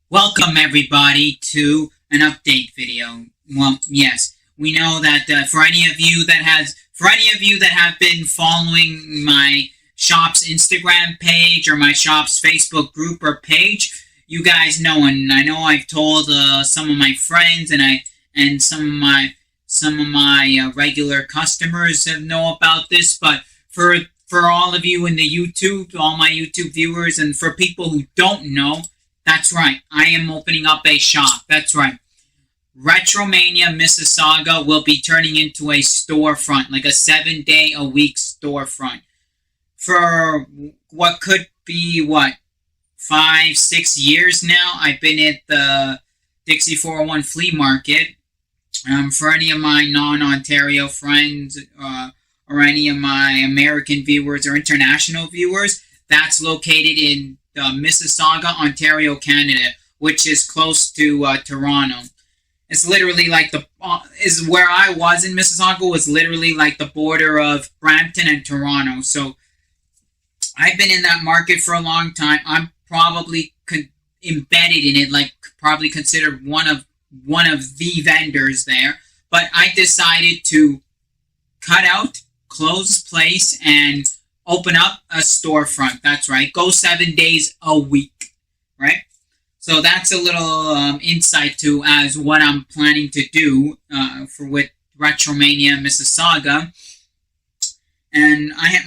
Welcome everybody to an update video. Well, yes, we know that for any of you that have been following my shop's Instagram page or my shop's Facebook group or page, you guys know, and I know I've told some of my friends and some of my regular customers have know about this, but for all of you in the YouTube, all my YouTube viewers, and for people who don't know. That's right. I am opening up a shop. That's right. Retromania Mississauga will be turning into a storefront, like a 7-day-a-week storefront. For what could be, 5, 6 years now, I've been at the Dixie 401 flea market. For any of my non-Ontario friends or any of my American viewers or international viewers, that's located in Mississauga, Ontario, Canada, which is close to Toronto. It's literally like is where I was in Mississauga was literally like the border of Brampton and Toronto. So I've been in that market for a long time. I'm probably embedded in it, like probably considered one of the vendors there. But I decided to close the place, and open up a storefront. That's right. Go 7 days a week. Right? So that's a little insight to as what I'm planning to do with Retromania Mississauga. And I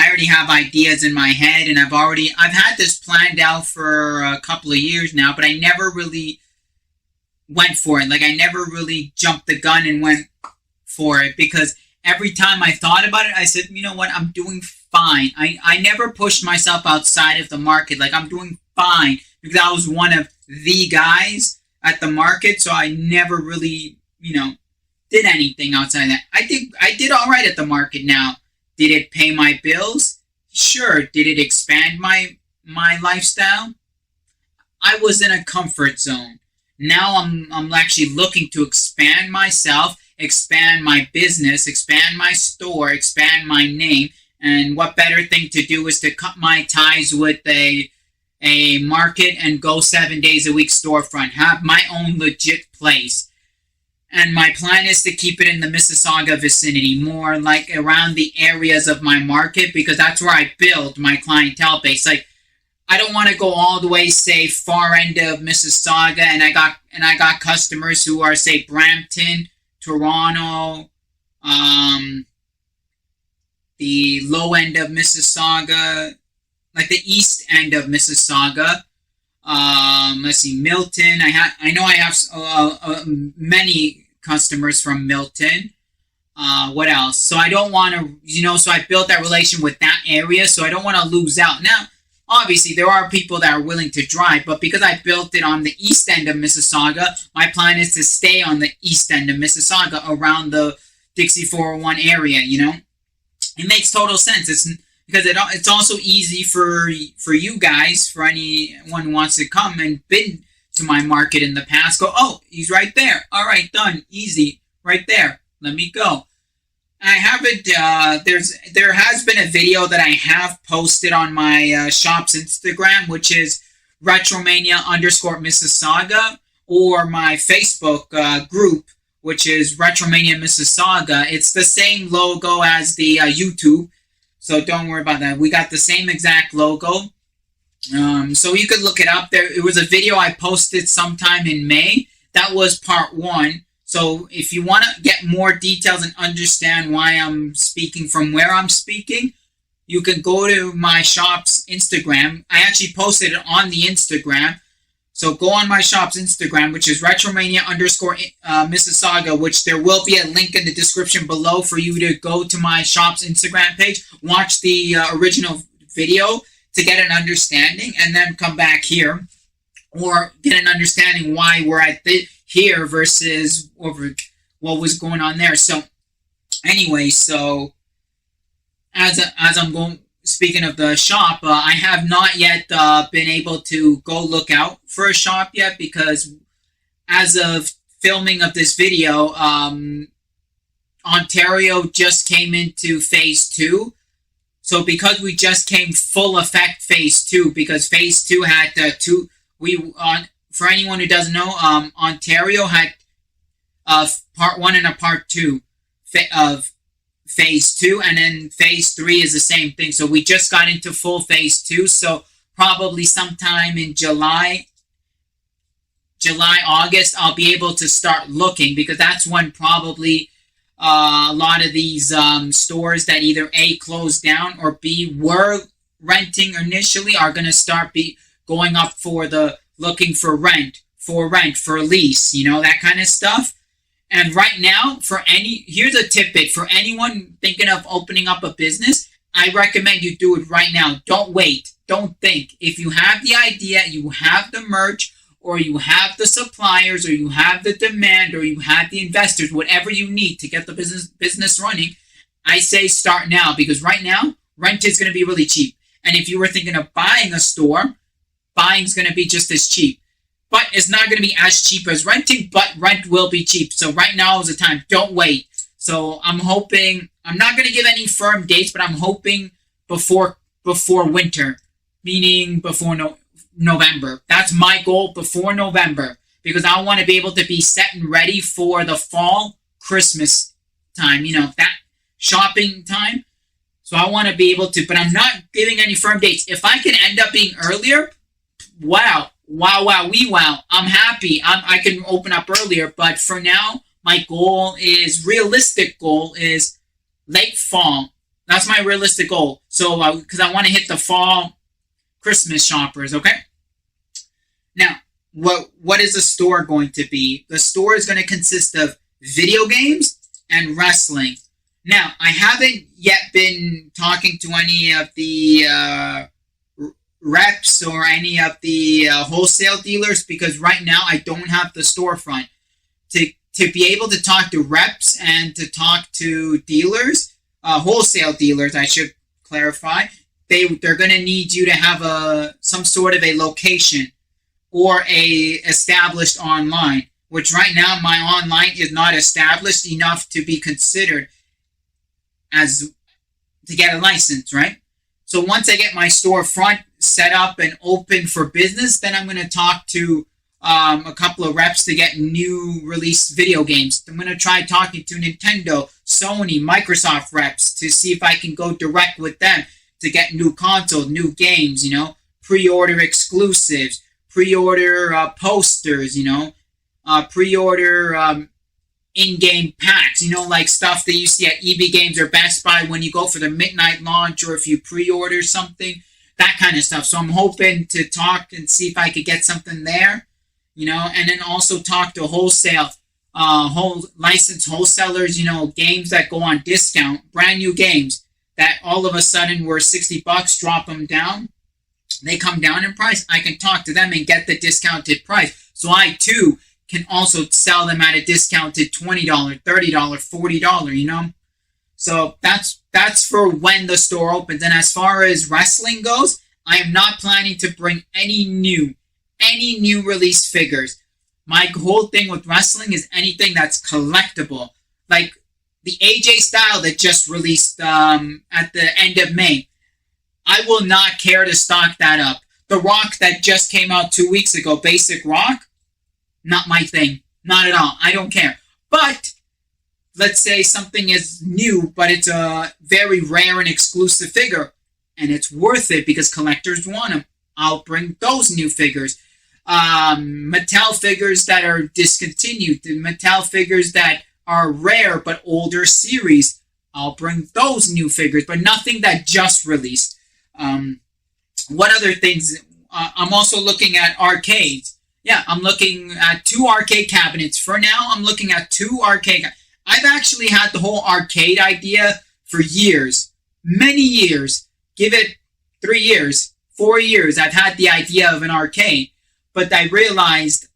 already have ideas in my head, and I've had this planned out for a couple of years now, but I never really went for it. Like, I never really jumped the gun and went for it, because every time I thought about it, I said, you know what, I'm doing fine. I never pushed myself outside of the market. Like, I'm doing fine, because I was one of the guys at the market, so I never really, did anything outside that. I think I did all right at the market. Now, did it pay my bills? Sure. Did it expand my lifestyle? I was in a comfort zone. Now I'm actually looking to expand myself, expand my business, expand my store, expand my name. And what better thing to do is to cut my ties with a market and go 7 days a week storefront, have my own legit place. And my plan is to keep it in the Mississauga vicinity, more like around the areas of my market, because that's where I build my clientele base. Like, I don't want to go all the way, say, far end of Mississauga, and I got customers who are, say, Brampton, Toronto, the low end of Mississauga, like the east end of Mississauga. Let's see, Milton. I know I have many customers from Milton. What else? So I don't want to, so I built that relation with that area, so I don't want to lose out. Now, obviously, there are people that are willing to drive, but because I built it on the east end of Mississauga, my plan is to stay on the east end of Mississauga, around the Dixie 401 area, It makes total sense. It's also easy for you guys, for anyone who wants to come and bid to my market in the past. Go, oh, he's right there. All right, done. Easy. Right there. Let me go. I haven't, there has been a video that I have posted on my shop's Instagram, which is Retromania_Mississauga, or my Facebook group, which is Retromania Mississauga. It's the same logo as the YouTube, so don't worry about that. We got the same exact logo. So you could look it up there. It was a video I posted sometime in May. That was part 1. So if you want to get more details and understand why I'm speaking from where I'm speaking, you can go to my shop's Instagram. I actually posted it on the Instagram. So go on my shop's Instagram, which is Retromania_Mississauga, which there will be a link in the description below for you to go to my shop's Instagram page, watch the original video to get an understanding, and then come back here, or get an understanding why we're at here versus over what was going on there. So anyway, so as I'm going, speaking of the shop, I have not yet been able to go look out for a shop yet, because as of filming of this video, Ontario just came into phase 2. So because we just came full effect phase 2, because phase 2 had We for anyone who doesn't know, Ontario had part one and a part two of phase two, and then phase three is the same thing. So we just got into full phase two. So probably sometime in August, I'll be able to start looking, because that's when probably a lot of these stores that either A, closed down, or B, were renting initially are going to start going up for the looking for rent, for lease, that kind of stuff. And right now, here's a tidbit for anyone thinking of opening up a business. I recommend you do it right now. Don't wait. Don't think. If you have the idea, you have the merch, or you have the suppliers, or you have the demand, or you have the investors, whatever you need to get the business running, I say start now, because right now, rent is going to be really cheap. And if you were thinking of buying a store, buying is going to be just as cheap. But it's not going to be as cheap as renting, but rent will be cheap. So right now is the time. Don't wait. So I'm hoping, I'm not going to give any firm dates, but I'm hoping before winter, meaning before November. That's my goal, before November, because I want to be able to be set and ready for the fall Christmas time, that shopping time. So I want to be able to, but I'm not giving any firm dates. If I can end up being earlier, wow, I'm happy. I can open up earlier, but for now, my realistic goal is late fall. That's my realistic goal. So, because I want to hit the fall Christmas shoppers, okay? Now, what is the store going to be? The store is going to consist of video games and wrestling. Now, I haven't yet been talking to any of the reps or any of the wholesale dealers, because right now I don't have the storefront. To be able to talk to reps and to talk to dealers, wholesale dealers, I should clarify, they're going to need you to have some sort of a location or a established online, which right now my online is not established enough to be considered as to get a license, right? So once I get my storefront set up and open for business, then I'm going to talk to a couple of reps to get new release video games. I'm going to try talking to Nintendo, Sony, Microsoft reps to see if I can go direct with them to get new consoles, new games, pre-order exclusives, pre-order posters, pre-order in-game packs, like stuff that you see at EB Games or Best Buy when you go for the midnight launch, or if you pre-order something, that kind of stuff. So I'm hoping to talk and see if I could get something there, and then also talk to licensed wholesalers, games that go on discount, brand new games that all of a sudden were $60, drop them down. They come down in price. I can talk to them and get the discounted price. So I too can also sell them at a discounted $20, $30, $40, So that's for when the store opens. And as far as wrestling goes, I am not planning to bring any new release figures. My whole thing with wrestling is anything that's collectible. Like the AJ Styles that just released at the end of May. I will not care to stock that up. The Rock that just came out 2 weeks ago, Basic Rock, not my thing. Not at all. I don't care. But let's say something is new, but it's a very rare and exclusive figure, and it's worth it because collectors want them. I'll bring those new figures. Mattel figures that are discontinued, the Mattel figures that are rare but older series, I'll bring those new figures, but nothing that just released. What other things? I'm also looking at arcades. Yeah, I'm looking at 2 arcade cabinets. For now, I'm looking at 2 arcade. I've actually had the whole arcade idea for years. Many years. Give it 3 years, 4 years. I've had the idea of an arcade. But I realized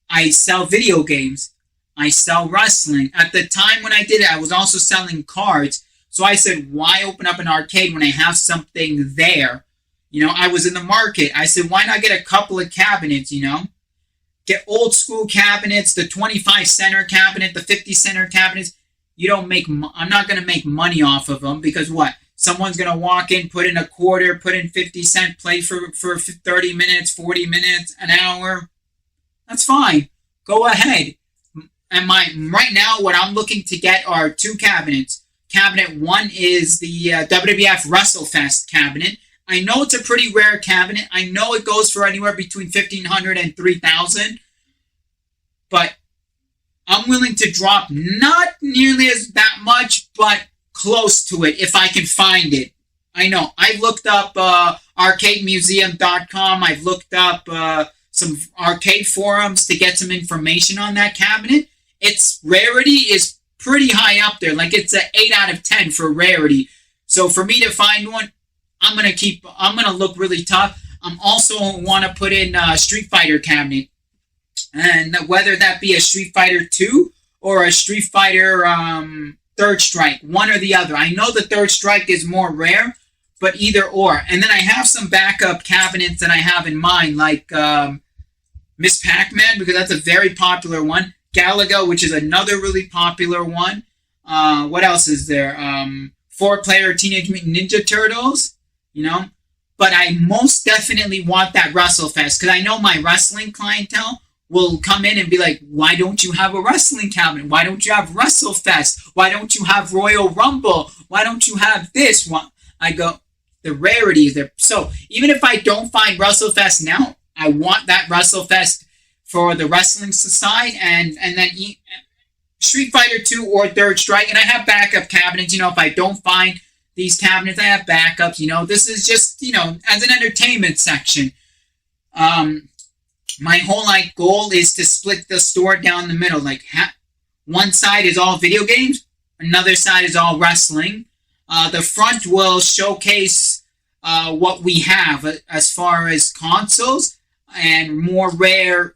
I sell video games. I sell wrestling. At the time when I did it, I was also selling cards. So I said, why open up an arcade when I have something there? I was in the market. I said, why not get a couple of cabinets, Get old school cabinets, the 25 center cabinet, the 50 center cabinets. I'm not going to make money off of them because what? Someone's going to walk in, put in a quarter, put in 50 cents, play for 30 minutes, 40 minutes, an hour. That's fine. Go ahead. And right now, what I'm looking to get are 2 cabinets. Cabinet 1 is the WWF WrestleFest cabinet. I know it's a pretty rare cabinet. I know it goes for anywhere between $1,500 and $3,000. But I'm willing to drop not nearly as that much, but close to it if I can find it. I know. I've looked up arcademuseum.com. I've looked up some arcade forums to get some information on that cabinet. Its rarity is pretty high up there. Like, it's an 8 out of 10 for rarity. So for me to find one, I'm gonna look really tough. I'm also want to put in a Street Fighter cabinet, and whether that be a Street Fighter 2 or a Street Fighter Third Strike, one or the other. I know the Third Strike is more rare, but either or. And then I have some backup cabinets that I have in mind, like Miss Pac-Man, because that's a very popular one. Galaga, which is another really popular one. What else is there? 4-player Teenage Mutant Ninja Turtles, But I most definitely want that WrestleFest, because I know my wrestling clientele will come in and be like, why don't you have a wrestling cabinet? Why don't you have WrestleFest? Why don't you have Royal Rumble? Why don't you have this one? I go, the rarity is there. So even if I don't find WrestleFest now, I want that WrestleFest for the wrestling side, and then Street Fighter 2 or Third Strike. And I have backup cabinets. If I don't find these cabinets, I have backups. This is just, as an entertainment section. My whole goal is to split the store down the middle. Like, one side is all video games, another side is all wrestling. The front will showcase what we have as far as consoles and more rare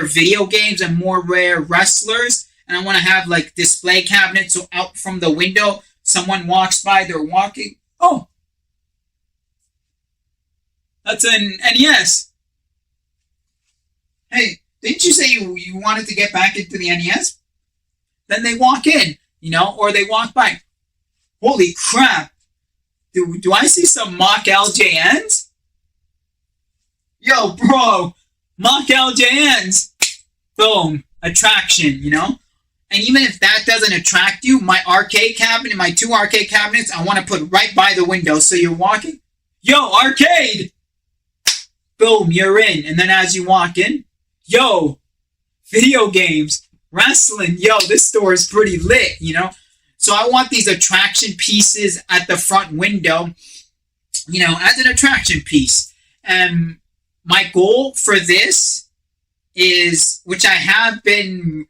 video games and more rare wrestlers. And I want to have display cabinets, so out from the window, someone walks by, they're walking. Oh, that's an NES. Hey, didn't you say you wanted to get back into the NES? Then they walk in, or they walk by. Holy crap. Do I see some mock LJNs? Yo, bro, mock LJNs. Boom, attraction, And even if that doesn't attract you, my arcade cabinet, my 2 arcade cabinets, I want to put right by the window. So you're walking, yo, arcade! Boom, you're in. And then as you walk in, yo, video games, wrestling, yo, this store is pretty lit, So I want these attraction pieces at the front window, as an attraction piece. And my goal for this is, which I have been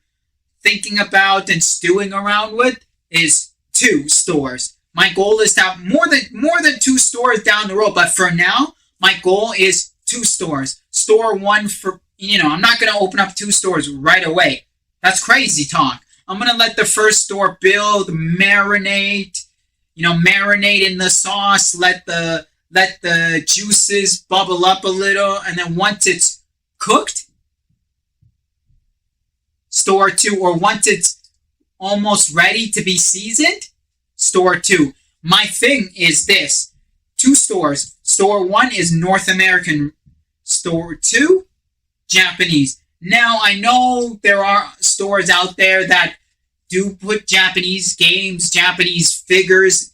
thinking about and stewing around with, is 2 stores. My goal is to have more than 2 stores down the road, but for now, my goal is 2 stores. Store 1 for, I'm not going to open up 2 stores right away. That's crazy talk. I'm going to let the first store build, marinate in the sauce, let the juices bubble up a little, and then once it's cooked, store 2, or once it's almost ready to be seasoned, store 2. My thing is this: 2 stores. Store 1 is North American. Store 2, Japanese. Now, I know there are stores out there that do put Japanese games, Japanese figures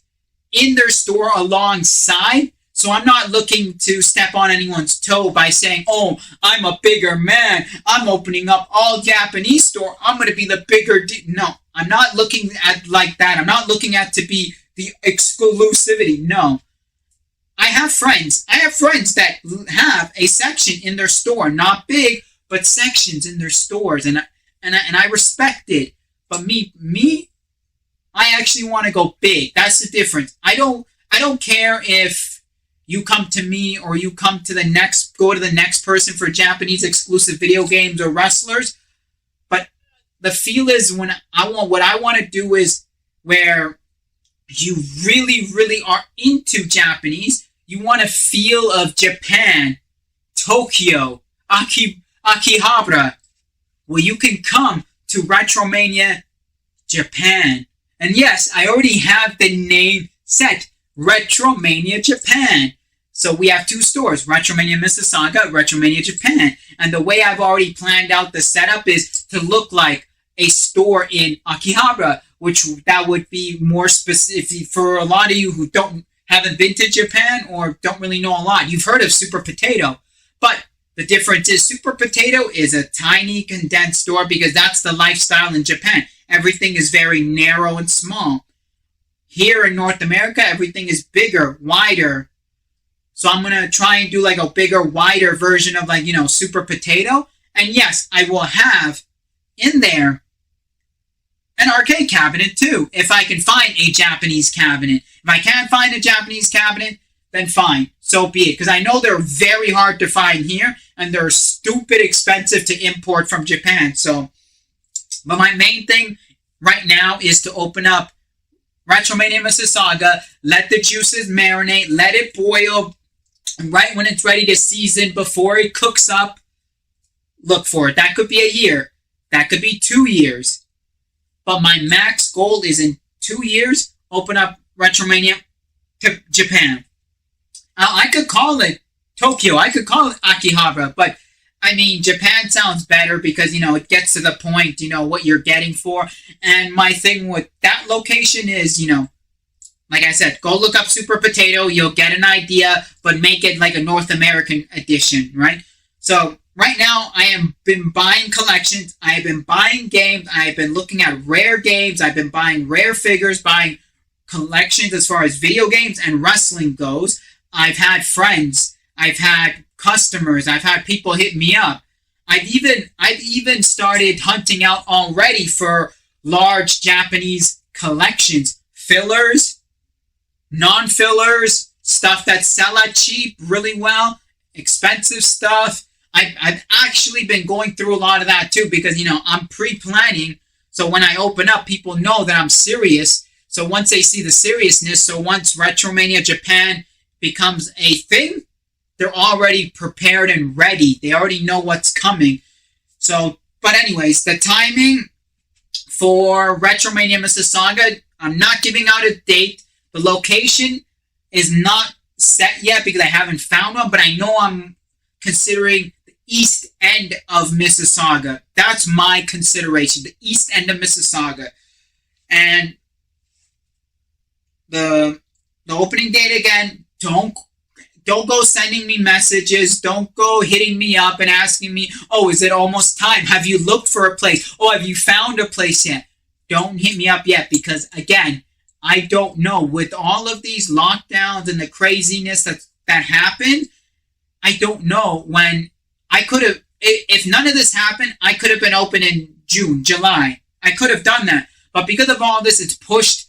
in their store alongside. So I'm not looking to step on anyone's toe by saying, oh, I'm a bigger man, I'm opening up all Japanese store, I'm going to be the bigger... No, I'm not looking at like that. I'm not looking at to be the exclusivity. No. I have friends that have a section in their store, not big, but sections in their stores, and I respect it. But me, I actually want to go big. That's the difference. I don't care if you come to me or you go to the next person for Japanese exclusive video games or wrestlers. But the feel is what I want to do is where you really, really are into Japanese. You want a feel of Japan, Tokyo, Akihabara. Well, you can come to Retromania Japan. And yes, I already have the name set. Retromania Japan. So we have two stores, Retromania Mississauga, Retromania Japan. And the way I've already planned out the setup is to look like a store in Akihabara, which that would be more specific for a lot of you who haven't been to Japan or don't really know a lot. You've heard of Super Potato, but the difference is Super Potato is a tiny condensed store because that's the lifestyle in Japan. Everything is very narrow and small. Here in North America, everything is bigger, wider. So I'm going to try and do like a bigger, wider version of Super Potato. And yes, I will have in there an arcade cabinet too, if I can find a Japanese cabinet. If I can't find a Japanese cabinet, then fine, so be it. Because I know they're very hard to find here, and they're stupid expensive to import from Japan. But my main thing right now is to open up Retromania Mississauga, let the juices marinate, let it boil. Right when it's ready to season, before it cooks up, look for it. That could be a year. That could be 2 years. But my max goal is in 2 years, open up Retromania to Japan. I could call it Tokyo. I could call it Akihabara. But, I mean, Japan sounds better because, it gets to the point, what you're getting for. And my thing with that location is, like I said, go look up Super Potato. You'll get an idea, but make it like a North American edition, right? So right now, I have been buying collections. I have been buying games. I have been looking at rare games. I've been buying rare figures, buying collections as far as video games and wrestling goes. I've had friends. I've had customers. I've had people hit me up. I've even started hunting out already for large Japanese collections, fillers, non-fillers, stuff that sell at cheap really well, expensive stuff. I've actually been going through a lot of that too because, I'm pre-planning. So when I open up, people know that I'm serious. So once they see the seriousness, so once Retromania Japan becomes a thing, they're already prepared and ready. They already know what's coming. So, but anyways, the timing for Retromania Mississauga, I'm not giving out a date. The location is not set yet because I haven't found one, but I know I'm considering the east end of Mississauga. That's my consideration, the east end of Mississauga. And the opening date again, don't go sending me messages. Don't go hitting me up and asking me, oh, is it almost time? Have you looked for a place? Oh, have you found a place yet? Don't hit me up yet because, again, I don't know. With all of these lockdowns and the craziness that happened, I don't know when I could have, if none of this happened, I could have been open in June, July. I could have done that. But because of all this, it's pushed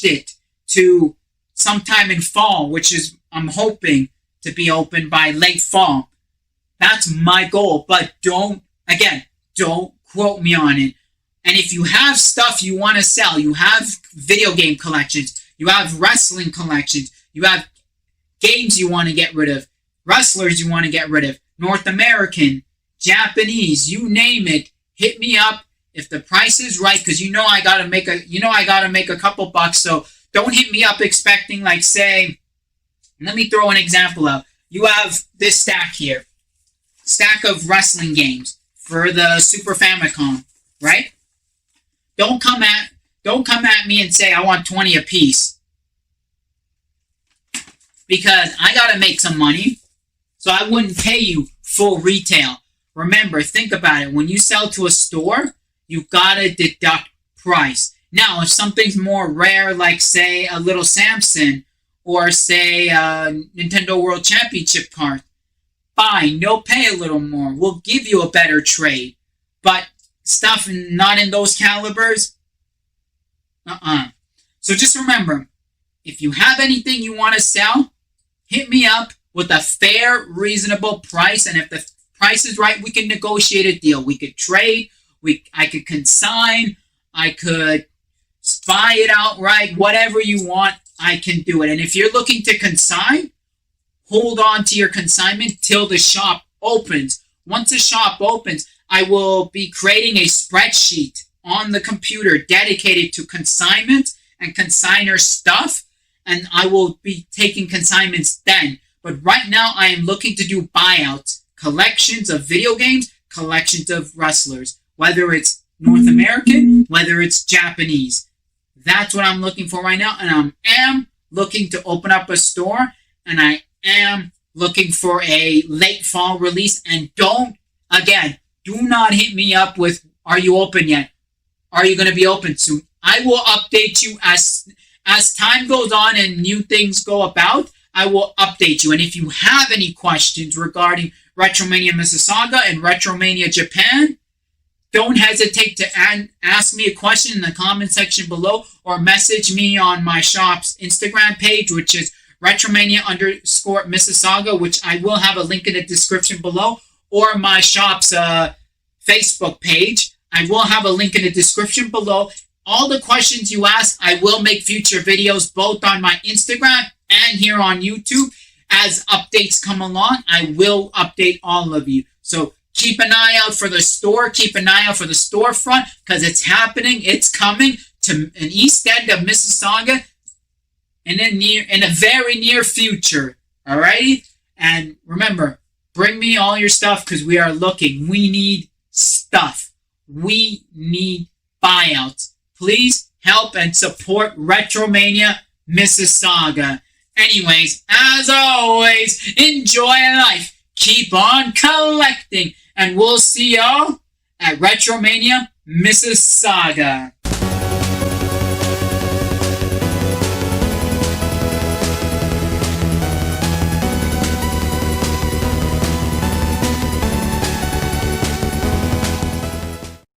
it to sometime in fall, which is, I'm hoping to be open by late fall. That's my goal. But don't quote me on it. And if you have stuff you want to sell, you have video game collections, you have wrestling collections, you have games you want to get rid of, wrestlers you want to get rid of, North American, Japanese, you name it, hit me up if the price is right, because I gotta make a couple bucks. So don't hit me up expecting, like, say, let me throw an example out. You have this stack here, stack of wrestling games for the Super Famicom, right? Don't come at me and say I want 20 a piece, because I gotta make some money. So I wouldn't pay you full retail. Remember, think about it. When you sell to a store, you gotta deduct price. Now, if something's more rare, like, say, a little Samson, or, say, a Nintendo World Championship card, fine, they'll pay a little more. We'll give you a better trade. But stuff not in those calibers, So just remember, if you have anything you want to sell, hit me up with a fair, reasonable price. And if the price is right, we can negotiate a deal. We could trade. I could consign. I could buy it outright. Whatever you want, I can do it. And if you're looking to consign, hold on to your consignment till the shop opens. Once the shop opens, I will be creating a spreadsheet on the computer dedicated to consignments and consigner stuff, and I will be taking consignments then. But right now, I am looking to do buyouts, collections of video games, collections of wrestlers, whether it's North American, whether it's Japanese. That's what I'm looking for right now, and I am looking to open up a store, and I am looking for a late fall release. And do not hit me up with, are you open yet? Are you going to be open soon? I will update you as time goes on and new things go about. I will update you. And if you have any questions regarding Retromania Mississauga and Retromania Japan, don't hesitate to ask me a question in the comment section below, or message me on my shop's Instagram page, which is Retromania_Mississauga, which I will have a link in the description below, or my shop's Facebook page. I will have a link in the description below. All the questions you ask, I will make future videos both on my Instagram and here on YouTube. As updates come along, I will update all of you. So keep an eye out for the store. Keep an eye out for the storefront, because it's happening. It's coming to an east end of Mississauga in a very near future. Alrighty? And remember, bring me all your stuff, because we are looking. We need stuff. We need buyouts. Please help and support Retromania Mississauga. Anyways, as always, enjoy life. Keep on collecting. And we'll see y'all at Retromania Mississauga.